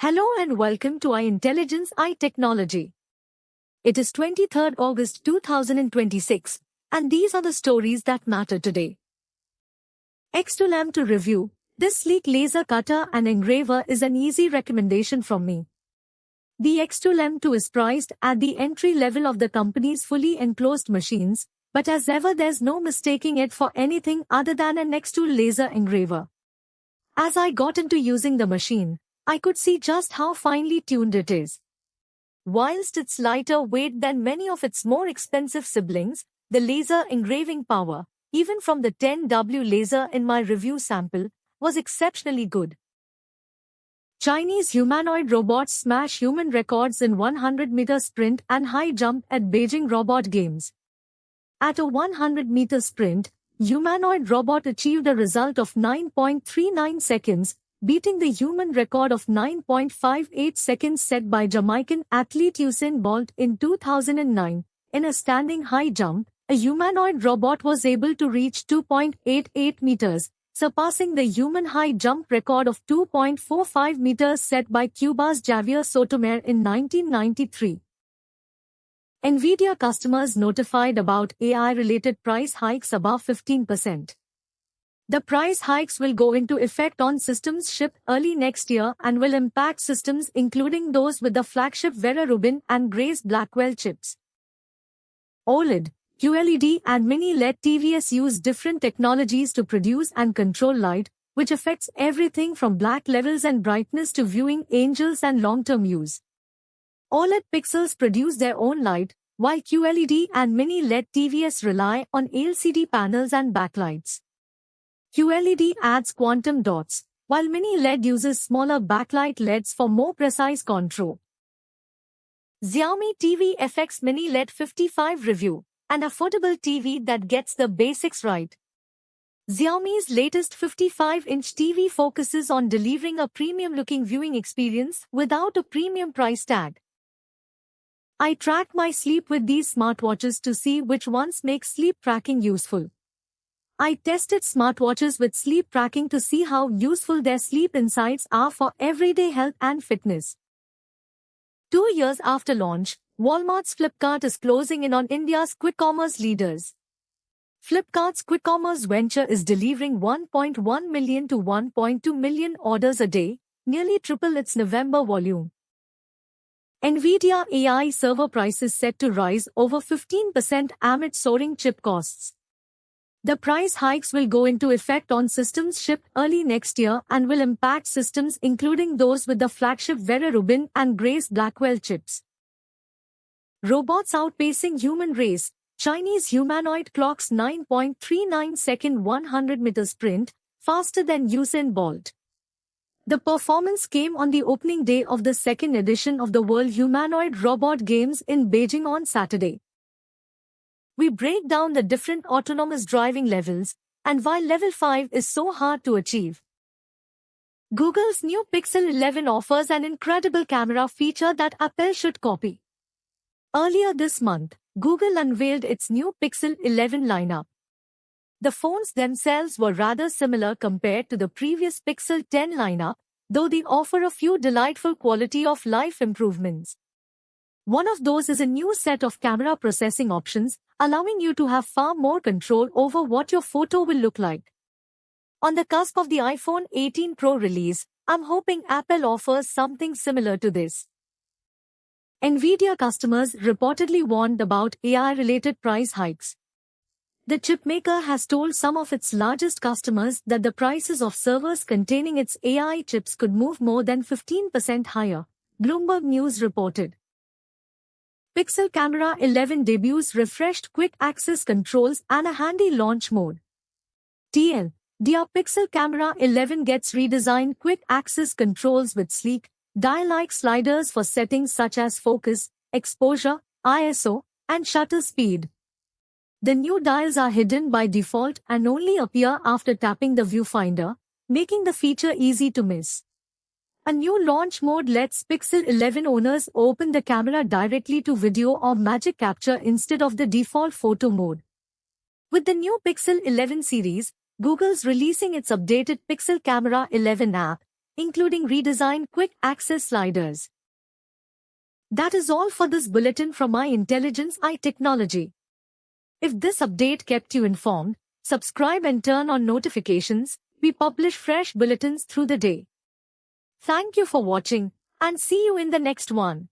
Hello and welcome to iIntelligence iTechnology. It is 23rd August 2026, and these are the stories that matter today. X2LAM to review. This sleek laser cutter and engraver is an easy recommendation from me. The X2LAM2 is priced at the entry level of the company's fully enclosed machines, but as ever there's no mistaking it for anything other than an X2 laser engraver. As I got into using the machine, I could see just how finely tuned it is. Whilst it's lighter weight than many of its more expensive siblings, the laser engraving power, even from the 10W laser in my review sample, was exceptionally good. Chinese humanoid robots smash human records in 100-meter sprint and high jump at Beijing Robot Games. At a 100-meter sprint, humanoid robot achieved a result of 9.39 seconds, beating the human record of 9.58 seconds set by Jamaican athlete Usain Bolt in 2009. In a standing high jump, a humanoid robot was able to reach 2.88 meters, surpassing the human high jump record of 2.45 meters set by Cuba's Javier Sotomayor in 1993. NVIDIA customers notified about AI-related price hikes above 15%. The price hikes will go into effect on systems shipped early next year and will impact systems including those with the flagship Vera Rubin and Grace Blackwell chips. OLED, QLED and Mini LED TVs use different technologies to produce and control light, which affects everything from black levels and brightness to viewing angles and long-term use. OLED pixels produce their own light, while QLED and Mini LED TVs rely on LCD panels and backlights. QLED adds quantum dots, while Mini LED uses smaller backlight LEDs for more precise control. Xiaomi TV FX Mini LED 55 review, an affordable TV that gets the basics right. Xiaomi's latest 55-inch TV focuses on delivering a premium-looking viewing experience without a premium price tag. I track my sleep with these smartwatches to see which ones make sleep tracking useful. I tested smartwatches with sleep tracking to see how useful their sleep insights are for everyday health and fitness. 2 years after launch, Walmart's Flipkart is closing in on India's quick commerce leaders. Flipkart's quick commerce venture is delivering 1.1 million to 1.2 million orders a day, nearly triple its November volume. NVIDIA AI server prices set to rise over 15% amid soaring chip costs. The price hikes will go into effect on systems shipped early next year and will impact systems including those with the flagship Vera Rubin and Grace Blackwell chips. Robots outpacing human race. Chinese humanoid clocks 9.39 second 100-meter sprint, faster than Usain Bolt. The performance came on the opening day of the second edition of the World Humanoid Robot Games in Beijing on Saturday. We break down the different autonomous driving levels, and why level 5 is so hard to achieve. Google's new Pixel 11 offers an incredible camera feature that Apple should copy. Earlier this month, Google unveiled its new Pixel 11 lineup. The phones themselves were rather similar compared to the previous Pixel 10 lineup, though they offer a few delightful quality of life improvements. One of those is a new set of camera processing options, allowing you to have far more control over what your photo will look like. On the cusp of the iPhone 18 Pro release, I'm hoping Apple offers something similar to this. NVIDIA customers reportedly warned about AI-related price hikes. The chipmaker has told some of its largest customers that the prices of servers containing its AI chips could move more than 15% higher, Bloomberg News reported. Pixel Camera 11 debuts refreshed quick access controls and a handy launch mode. TL, Dear Pixel Camera 11 gets redesigned quick access controls with sleek, dial-like sliders for settings such as focus, exposure, ISO, and shutter speed. The new dials are hidden by default and only appear after tapping the viewfinder, making the feature easy to miss. A new launch mode lets Pixel 11 owners open the camera directly to video or magic capture instead of the default photo mode. With the new Pixel 11 series, Google's releasing its updated Pixel Camera 11 app, including redesigned quick access sliders. That is all for this bulletin from iIntelligence iTechnology. If this update kept you informed, subscribe and turn on notifications. We publish fresh bulletins through the day. Thank you for watching and see you in the next one.